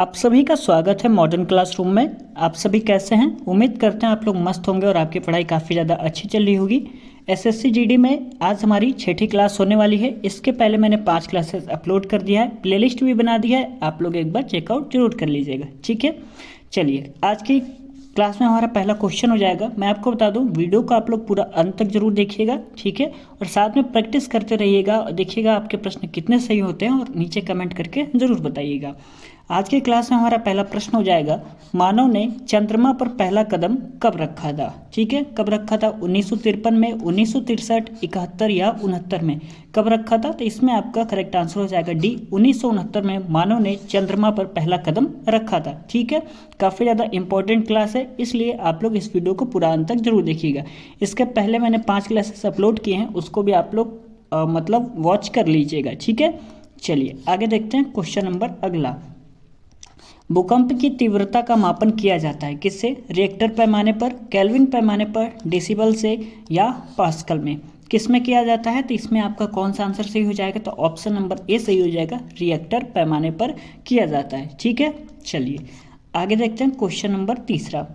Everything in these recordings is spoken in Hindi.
आप सभी का स्वागत है मॉडर्न क्लासरूम में। आप सभी कैसे हैं? उम्मीद करते हैं आप लोग मस्त होंगे और आपकी पढ़ाई काफ़ी ज़्यादा अच्छी चल रही होगी। एसएससी जीडी में आज हमारी छठी क्लास होने वाली है। इसके पहले मैंने 5 क्लासेस अपलोड कर दिया है, प्लेलिस्ट भी बना दिया है, आप लोग एक बार चेकआउट जरूर कर लीजिएगा। ठीक है, चलिए आज की क्लास में हमारा पहला क्वेश्चन हो जाएगा। मैं आपको बता दूं, वीडियो को आप लोग पूरा अंत तक जरूर देखिएगा, ठीक है, और साथ में प्रैक्टिस करते रहिएगा और देखिएगा आपके प्रश्न कितने सही होते हैं और नीचे कमेंट करके ज़रूर बताइएगा। आज की क्लास में हमारा पहला प्रश्न हो जाएगा, मानव ने चंद्रमा पर पहला कदम कब रखा था? ठीक है, कब रखा था? 1953 में, 1963, 71 या 69 में कब रखा था? तो इसमें आपका करेक्ट आंसर हो जाएगा डी, 1969 में मानव ने चंद्रमा पर पहला कदम रखा था। ठीक है, काफ़ी ज़्यादा इंपॉर्टेंट क्लास है, इसलिए आप लोग इस वीडियो को पूरा अंत तक जरूर देखिएगा। इसके पहले मैंने 5 क्लासेस अपलोड किए हैं, उसको भी आप लोग मतलब वॉच कर लीजिएगा। ठीक है, चलिए आगे देखते हैं क्वेश्चन नंबर अगला। भूकंप की तीव्रता का मापन किया जाता है किससे? रिएक्टर पैमाने पर, केल्विन पैमाने पर, डेसिबल से या पास्कल में? किस में किया जाता है? तो इसमें आपका कौन सा आंसर सही हो जाएगा? तो ऑप्शन नंबर ए सही हो जाएगा, रिएक्टर पैमाने पर किया जाता है। ठीक है, चलिए आगे देखते हैं क्वेश्चन नंबर तीसरा।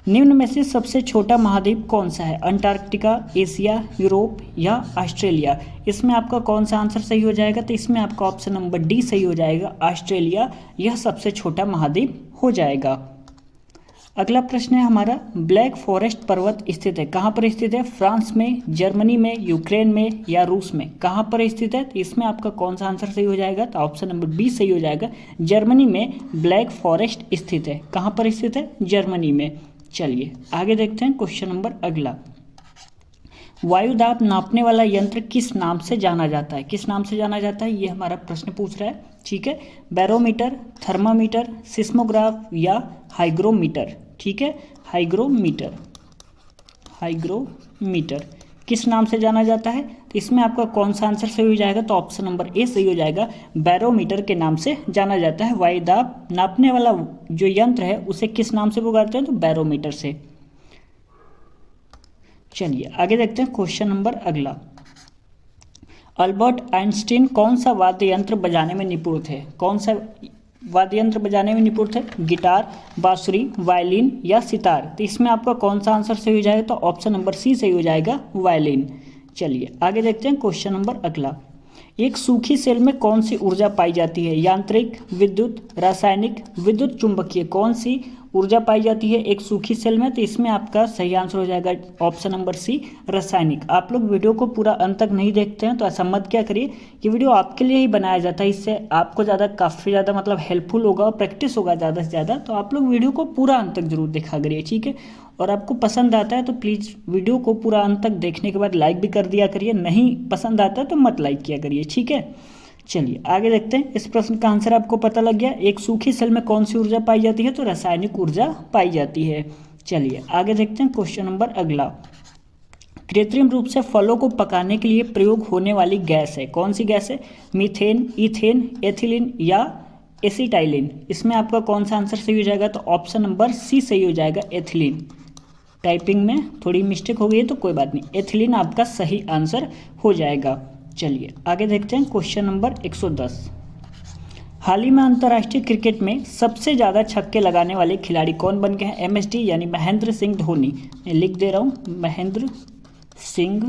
निम्न में से सबसे छोटा महाद्वीप कौन सा है? अंटार्कटिका, एशिया, यूरोप या ऑस्ट्रेलिया? इसमें आपका कौन सा आंसर सही हो जाएगा? तो इसमें आपका ऑप्शन नंबर डी सही हो जाएगा, ऑस्ट्रेलिया यह सबसे छोटा महाद्वीप हो जाएगा। अगला प्रश्न है हमारा, ब्लैक फॉरेस्ट पर्वत स्थित है कहाँ पर स्थित है? फ्रांस में, जर्मनी में, यूक्रेन में या रूस में? कहाँ पर स्थित है? तो इसमें आपका कौन सा आंसर सही हो जाएगा? तो ऑप्शन नंबर बी सही हो जाएगा, जर्मनी में ब्लैक फॉरेस्ट स्थित है। कहाँ पर स्थित है? जर्मनी में। चलिए आगे देखते हैं क्वेश्चन नंबर अगला। वायु दाब नापने वाला यंत्र किस नाम से जाना जाता है? किस नाम से जाना जाता है, ये हमारा प्रश्न पूछ रहा है। ठीक है, बैरोमीटर, थर्मामीटर, सिस्मोग्राफ या हाइग्रोमीटर? ठीक है, हाइग्रोमीटर, हाइग्रोमीटर किस नाम से जाना जाता है? तो इसमें आपका कौन सा आंसर सही हो जाएगा? तो ऑप्शन नंबर ए सही हो जाएगा, बैरोमीटर के नाम से जाना जाता है। वायु दाब नापने वाला जो यंत्र है उसे किस नाम से पुकारते हैं? तो बैरोमीटर से। चलिए आगे देखते हैं क्वेश्चन नंबर अगला। अल्बर्ट आइंस्टीन कौन सा वाद्य यंत्र बजाने में निपुण थे? कौन सा वाद्य यंत्र बजाने में निपुण थे? गिटार, बांसुरी, वायलिन या सितार? तो इसमें आपका कौन सा आंसर सही हो जाएगा? तो ऑप्शन नंबर सी सही हो जाएगा, वायलिन। चलिए आगे देखते हैं क्वेश्चन नंबर अगला। एक सूखी सेल में कौन सी ऊर्जा पाई जाती है? यांत्रिक, विद्युत, रासायनिक, विद्युत चुंबकीय? कौन सी ऊर्जा पाई जाती है एक सूखी सेल में? तो इसमें आपका सही आंसर हो जाएगा ऑप्शन नंबर सी, रासायनिक। आप लोग वीडियो को पूरा अंत तक नहीं देखते हैं तो ऐसा मत क्या करिए, ये वीडियो आपके लिए ही बनाया जाता है, इससे आपको काफ़ी ज़्यादा मतलब हेल्पफुल होगा और प्रैक्टिस होगा ज़्यादा से ज़्यादा। तो आप लोग वीडियो को पूरा अंत तक जरूर देखा करिए, ठीक है। और आपको पसंद आता है तो प्लीज़ वीडियो को पूरा अंत तक देखने के बाद लाइक भी कर दिया करिए, नहीं पसंद आता है तो मत लाइक किया करिए, ठीक है। चलिए आगे देखते हैं। इस प्रश्न का आंसर आपको पता लग गया, एक सूखी सेल में कौन सी ऊर्जा पाई जाती है? तो रासायनिक ऊर्जा पाई जाती है। चलिए आगे देखते हैं क्वेश्चन नंबर अगला। कृत्रिम रूप से फलों को पकाने के लिए प्रयोग होने वाली गैस है, कौन सी गैस है? मीथेन, इथेन, एथिलीन या एसिटाइलिन? इसमें आपका कौन सा आंसर सही हो जाएगा? तो ऑप्शन नंबर सी सही हो जाएगा, एथिलीन। टाइपिंग में थोड़ी मिस्टेक हो गई है तो कोई बात नहीं, एथिलीन आपका सही आंसर हो जाएगा। चलिए आगे देखते हैं क्वेश्चन नंबर 110। हाल ही में अंतर्राष्ट्रीय क्रिकेट में सबसे ज़्यादा छक्के लगाने वाले खिलाड़ी कौन बन गए हैं? एमएसडी यानी महेंद्र सिंह धोनी। मैं लिख दे रहा हूँ, महेंद्र सिंह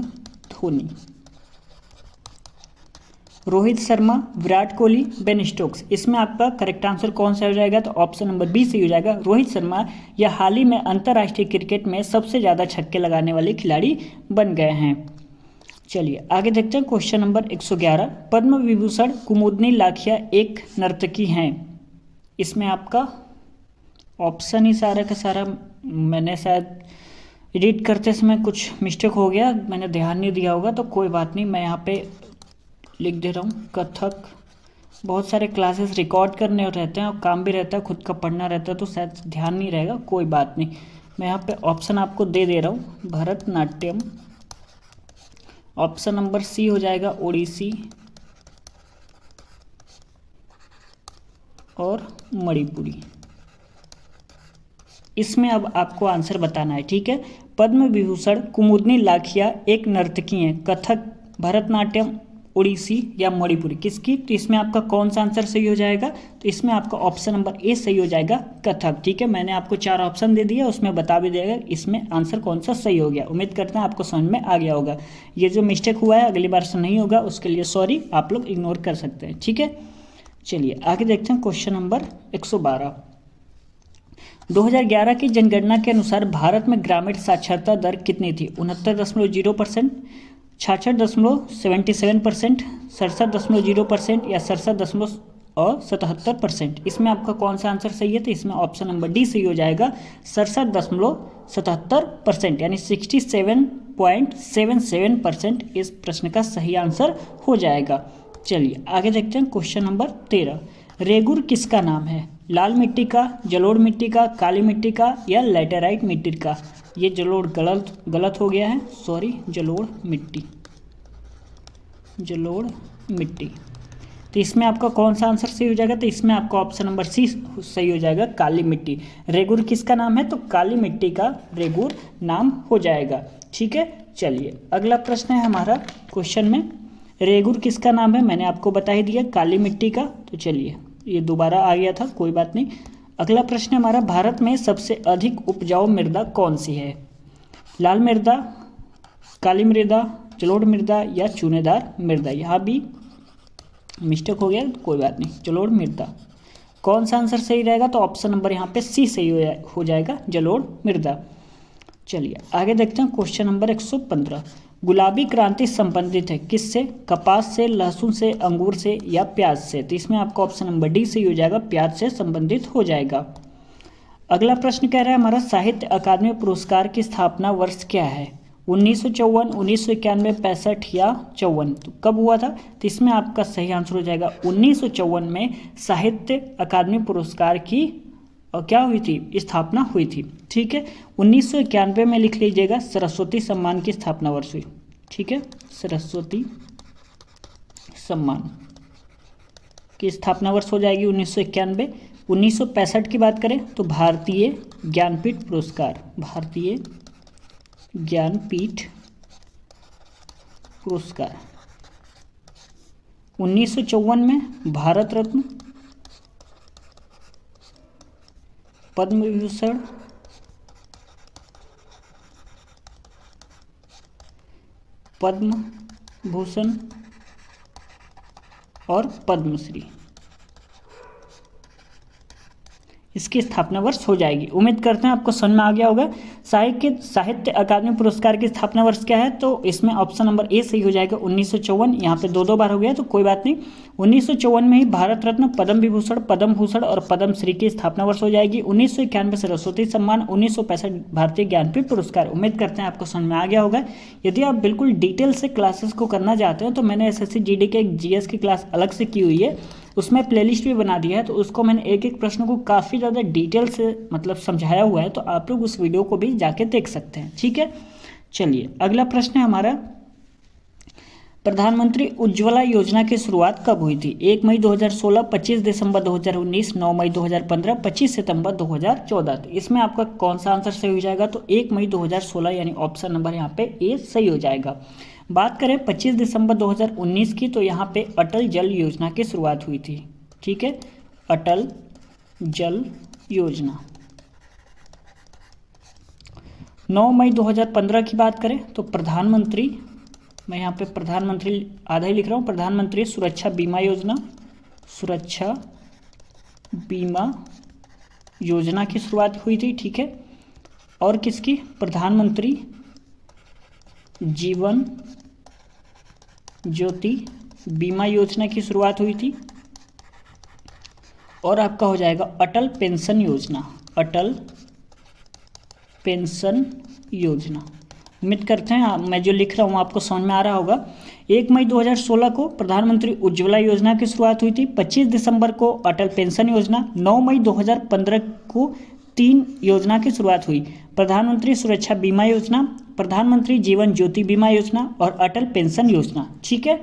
धोनी। Rohit Sharma, Virat Kohli, Ben Stokes? इसमें आपका करेक्ट आंसर कौन सा हो जाएगा? तो ऑप्शन नंबर बी सही हो जाएगा, रोहित शर्मा। यह हाल ही में अंतर्राष्ट्रीय क्रिकेट में सबसे ज़्यादा छक्के लगाने वाले खिलाड़ी बन गए हैं। चलिए आगे देखते हैं क्वेश्चन नंबर 111। पद्म विभूषण कुमुदनी लाखिया एक नर्तकी हैं, इसमें आपका ऑप्शन ही सारा का सारा, मैंने शायद एडिट करते समय कुछ मिस्टेक हो गया, मैंने ध्यान नहीं दिया होगा तो कोई बात नहीं, मैं यहाँ पे लिख दे रहा हूँ कथक। बहुत सारे क्लासेस रिकॉर्ड करने रहते हैं और काम भी रहता है, खुद का पढ़ना रहता है तो शायद ध्यान नहीं रहेगा, कोई बात नहीं। मैं यहाँ पे ऑप्शन आपको दे दे रहा हूँ, भरतनाट्यम, ऑप्शन नंबर सी हो जाएगा, ओडिसी और मणिपुरी। इसमें अब आपको आंसर बताना है, ठीक है। पद्म विभूषण कुमुदनी लाखिया एक नर्तकी हैं, कथक, भरतनाट्यम, उड़ीसी या मणिपुरी, किसकी? तो इसमें आपका कौन सा आंसर सही हो जाएगा? तो इसमें आपका ऑप्शन नंबर ए सही हो जाएगा, कथक। ठीक है, मैंने आपको 4 ऑप्शन दे दिया, उसमें बता भी देगा इसमें आंसर कौन सा सही हो गया। उम्मीद करते हैं आपको समझ में आ गया होगा। ये जो मिस्टेक हुआ है अगली बार से नहीं होगा, उसके लिए सॉरी, आप लोग इग्नोर कर सकते हैं। ठीक है, चलिए आगे देखते हैं क्वेश्चन नंबर 112। 2011 की जनगणना के अनुसार भारत में ग्रामीण साक्षरता दर कितनी थी? 69.0%, 66.77%, 67.0% या 67.77%? इसमें आपका कौन सा आंसर सही है? तो इसमें ऑप्शन नंबर डी सही हो जाएगा, 67.77%, यानी 67.77% इस प्रश्न का सही आंसर हो जाएगा। चलिए आगे देखते हैं क्वेश्चन नंबर 13। रेगुर किसका नाम है? लाल मिट्टी का, जलोढ़ मिट्टी का, काली मिट्टी का या लैटेराइट मिट्टी का? ये जलोढ़ गलत हो गया है, सॉरी, जलोढ़ मिट्टी। तो इसमें आपका कौन सा आंसर सही हो जाएगा? तो इसमें आपका ऑप्शन नंबर सी सही हो जाएगा, काली मिट्टी। रेगुर किसका नाम है? तो काली मिट्टी का रेगुर नाम हो जाएगा। ठीक है, चलिए अगला प्रश्न है हमारा क्वेश्चन में, रेगुर किसका नाम है? मैंने आपको बता ही दिया, काली मिट्टी का। तो चलिए, ये दोबारा आ गया था, कोई बात नहीं। अगला प्रश्न हमारा, भारत में सबसे अधिक उपजाऊ मृदा कौन सी है? लाल मृदा, काली मृदा, जलोढ़ मृदा या चूनेदार मृदा? यहाँ भी मिस्टेक हो गया, कोई बात नहीं, जलोढ़ मृदा। कौन सा आंसर सही रहेगा? तो ऑप्शन नंबर यहाँ पे सी सही हो जाएगा, जलोढ़ मृदा। चलिए आगे देखते हैं क्वेश्चन नंबर 115। गुलाबी क्रांति संबंधित है किससे? कपास से, लहसुन से, अंगूर से या प्याज से? तो इसमें आपका ऑप्शन नंबर डी सही हो जाएगा, प्याज से संबंधित हो जाएगा। अगला प्रश्न कह रहा है हमारा, साहित्य अकादमी पुरस्कार की स्थापना वर्ष क्या है? 1954, 1991, 65 या 54? तो कब हुआ था? तो इसमें आपका सही आंसर हो जाएगा 1954 में साहित्य अकादमी पुरस्कार की क्या हुई थी? स्थापना हुई थी। ठीक है, 1991 में लिख लीजिएगा, सरस्वती सम्मान की स्थापना वर्ष हुई। ठीक है, सरस्वती सम्मान की स्थापना वर्ष हो जाएगी 1991। 1965 की बात करें तो भारतीय ज्ञानपीठ पुरस्कार, भारतीय ज्ञानपीठ पुरस्कार। 1954 में भारत रत्न, पद्म विभूषण और पद्मश्री, इसकी स्थापना वर्ष हो जाएगी। उम्मीद करते हैं आपको समझ में आ गया होगा। साहित्य अकादमी पुरस्कार की स्थापना वर्ष क्या है? तो इसमें ऑप्शन नंबर ए सही हो जाएगा, 1954। यहाँ पे दो बार हो गया तो कोई बात नहीं, 1954 में ही भारत रत्न, पद्म विभूषण, पद्म भूषण और पद्मश्री की स्थापना वर्ष हो जाएगी। 1991 सरस्वती सम्मान, 1965 भारतीय ज्ञानपीठ पुरस्कार। उम्मीद करते हैं आपको समझ में आ गया होगा। यदि आप बिल्कुल डिटेल से क्लासेस को करना चाहते हो तो मैंने SSC GD के एक GS की क्लास अलग से की हुई है, उसमें प्लेलिस्ट भी बना दिया है, तो उसको मैंने एक एक प्रश्न को काफ़ी ज़्यादा डिटेल से समझाया हुआ है, तो आप लोग उस वीडियो को भी जाके देख सकते हैं। ठीक है, चलिए अगला प्रश्न है हमारा, प्रधानमंत्री उज्ज्वला योजना की शुरुआत कब हुई थी? 1 मई 2016, 25 दिसंबर 2019, 9 मई 2015, 25 सितंबर 2014? इसमें आपका कौन सा आंसर सही हो जाएगा? तो 1 मई 2016 यानी ऑप्शन नंबर यहाँ पे ए सही हो जाएगा। बात करें 25 दिसंबर 2019 की, तो यहाँ पे अटल जल योजना की शुरुआत हुई थी। ठीक है, अटल जल योजना। 9 मई 2015 की बात करें तो प्रधानमंत्री, मैं यहाँ पे प्रधानमंत्री आधा ही लिख रहा हूँ, प्रधानमंत्री सुरक्षा बीमा योजना, सुरक्षा बीमा योजना की शुरुआत हुई थी। ठीक है, और किसकी? प्रधानमंत्री जीवन ज्योति बीमा योजना की शुरुआत हुई थी। और आपका हो जाएगा अटल पेंशन योजना, अटल पेंशन योजना। उम्मीद करते हैं मैं जो लिख रहा हूँ आपको समझ में आ रहा होगा। 1 मई 2016 को प्रधानमंत्री उज्ज्वला योजना की शुरुआत हुई थी, 25 दिसंबर को अटल पेंशन योजना, 9 मई 2015 को 3 योजना की शुरुआत हुई, प्रधानमंत्री सुरक्षा बीमा योजना, प्रधानमंत्री जीवन ज्योति बीमा योजना और अटल पेंशन योजना। ठीक है,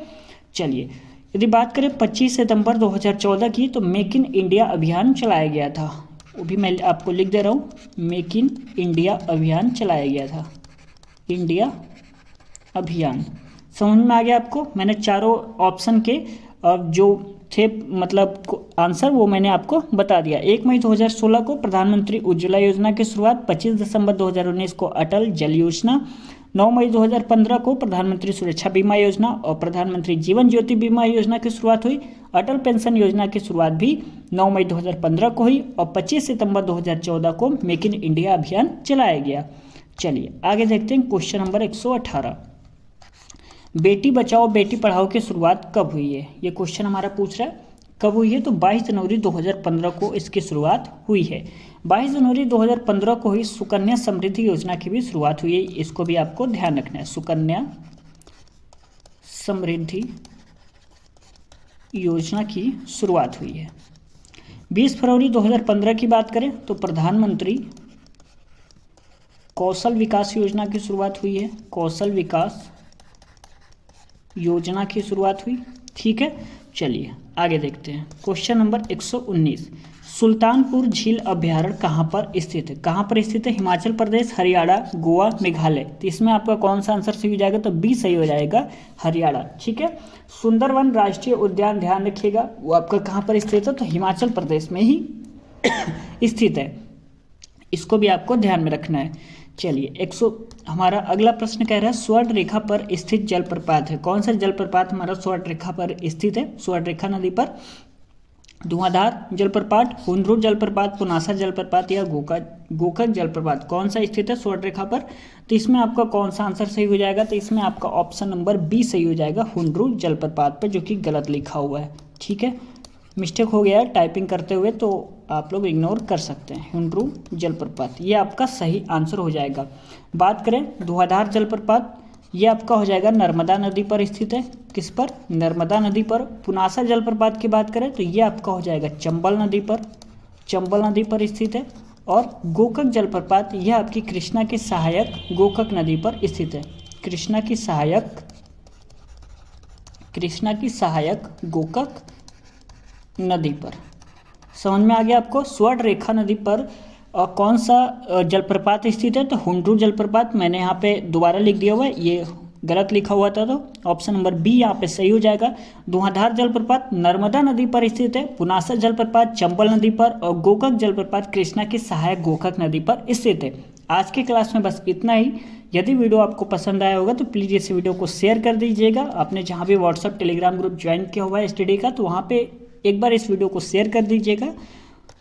चलिए यदि बात करें 25 सितंबर 2014 की, तो मेक इन इंडिया अभियान चलाया गया था। वो भी मैं आपको लिख दे रहा हूँ, मेक इन इंडिया अभियान चलाया गया था, इंडिया अभियान। समझ में आ गया आपको? मैंने चारों ऑप्शन के जो थे मतलब आंसर वो मैंने आपको बता दिया। 1 मई 2016 को प्रधानमंत्री उज्ज्वला योजना की शुरुआत, 25 दिसंबर 2019 को अटल जल योजना, 9 मई 2015 को प्रधानमंत्री सुरक्षा बीमा योजना और प्रधानमंत्री जीवन ज्योति बीमा योजना की शुरुआत हुई। अटल पेंशन योजना की शुरुआत भी 9 मई 2015 को हुई और 25 सितंबर 2014 को मेक इन इंडिया अभियान चलाया गया। चलिए आगे देखते हैं क्वेश्चन नंबर 118। बेटी बचाओ बेटी पढ़ाओ की शुरुआत कब हुई है? ये क्वेश्चन हमारा पूछ रहा है कब हुई है, तो 22 जनवरी 2015 को इसकी शुरुआत हुई है। 22 जनवरी 2015 को ही सुकन्या समृद्धि योजना की भी शुरुआत हुई है, इसको भी आपको ध्यान रखना है। सुकन्या समृद्धि योजना की शुरुआत हुई है। 20 फरवरी 2015 की बात करें तो प्रधानमंत्री कौशल विकास योजना की शुरुआत हुई है। कौशल विकास योजना की शुरुआत हुई। ठीक है, चलिए आगे देखते हैं क्वेश्चन नंबर 119। सुल्तानपुर झील अभ्यारण्य कहाँ पर स्थित है? कहाँ पर स्थित है? हिमाचल प्रदेश, हरियाणा, गोवा, मेघालय। तो इसमें आपका कौन सा आंसर सही हो जाएगा? तो बी सही हो जाएगा, हरियाणा। ठीक है। सुंदरवन राष्ट्रीय उद्यान ध्यान रखिएगा वो आपका कहाँ पर स्थित है? तो हिमाचल प्रदेश में ही स्थित है, इसको भी आपको ध्यान में रखना है। चलिए हमारा अगला प्रश्न कह रहा है स्वर्ण रेखा पर स्थित जलप्रपात है। कौन सा जलप्रपात हमारा स्वर्ण रेखा पर स्थित है? स्वर्ण रेखा नदी पर धुआंधार जलप्रपात, हुंड्रू जलप्रपात, पुनासा जलप्रपात या गोकक जलप्रपात, कौन सा स्थित है स्वर्ण रेखा पर? तो इसमें आपका कौन सा आंसर सही हो जाएगा? तो इसमें आपका ऑप्शन नंबर बी सही हो जाएगा, हुंड्रू जलप्रपात पर, जो कि गलत लिखा हुआ है। ठीक है, मिस्टेक हो गया है टाइपिंग करते हुए, तो आप लोग इग्नोर कर सकते हैं। हुंड्रू जलप्रपात ये आपका सही आंसर हो जाएगा। बात करें धुआंधार जलप्रपात, ये आपका हो जाएगा नर्मदा नदी पर स्थित है। किस पर? नर्मदा नदी पर। पुनासा जलप्रपात की बात करें तो ये आपका हो जाएगा चंबल नदी पर, चंबल नदी पर स्थित है। और गोकक जलप्रपात यह आपकी कृष्णा की सहायक गोकक नदी पर स्थित है। कृष्णा की सहायक गोकक नदी पर। समझ में आ गया आपको? स्वर्ण रेखा नदी पर कौन सा जलप्रपात स्थित है? तो हुंड्रू जलप्रपात। मैंने यहाँ पे दोबारा लिख दिया हुआ है, ये गलत लिखा हुआ था, तो ऑप्शन नंबर बी यहाँ पे सही हो जाएगा। धुआंधार जलप्रपात नर्मदा नदी पर स्थित है, पुनासा जलप्रपात चंबल नदी पर और गोकक जलप्रपात कृष्णा की सहायक गोकक नदी पर स्थित है। आज के क्लास में बस इतना ही। यदि वीडियो आपको पसंद आया होगा तो प्लीज़ इस वीडियो को शेयर कर दीजिएगा। आपने जहाँ भी व्हाट्सअप टेलीग्राम ग्रुप ज्वाइन किया हुआ है स्टडी का, तो वहाँ पे एक बार इस वीडियो को शेयर कर दीजिएगा,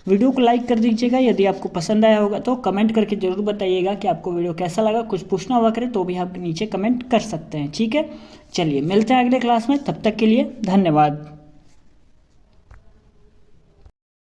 वीडियो को लाइक कर दीजिएगा। यदि आपको पसंद आया होगा तो कमेंट करके ज़रूर बताइएगा कि आपको वीडियो कैसा लगा। कुछ पूछना हुआ करे तो भी आप नीचे कमेंट कर सकते हैं। ठीक है, चलिए मिलते हैं अगले क्लास में, तब तक के लिए धन्यवाद।